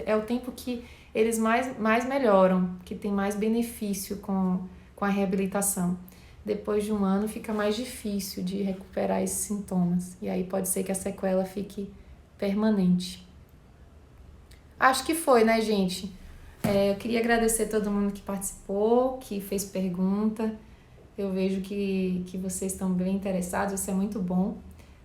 é o tempo que eles mais melhoram, que tem mais benefício com a reabilitação. Depois de 1 ano fica mais difícil de recuperar esses sintomas. E aí pode ser que a sequela fique permanente. Acho que foi, né, gente? Eu queria agradecer a todo mundo que participou, que fez pergunta. Eu vejo que vocês estão bem interessados, isso é muito bom.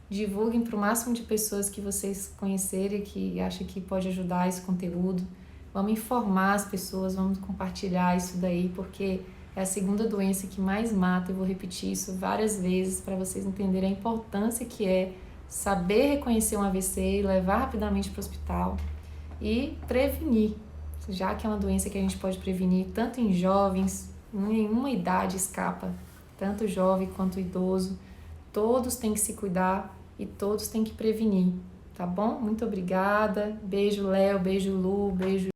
Divulguem para o máximo de pessoas que vocês conhecerem, que acham que pode ajudar esse conteúdo. Vamos informar as pessoas, vamos compartilhar isso daí, porque é a segunda doença que mais mata. Eu vou repetir isso várias vezes para vocês entenderem a importância que é saber reconhecer um AVC e levar rapidamente para o hospital e prevenir, já que é uma doença que a gente pode prevenir tanto em jovens, nenhuma idade escapa, tanto jovem quanto idoso. Todos têm que se cuidar e todos têm que prevenir, tá bom? Muito obrigada. Beijo, Léo, beijo, Lu, beijo.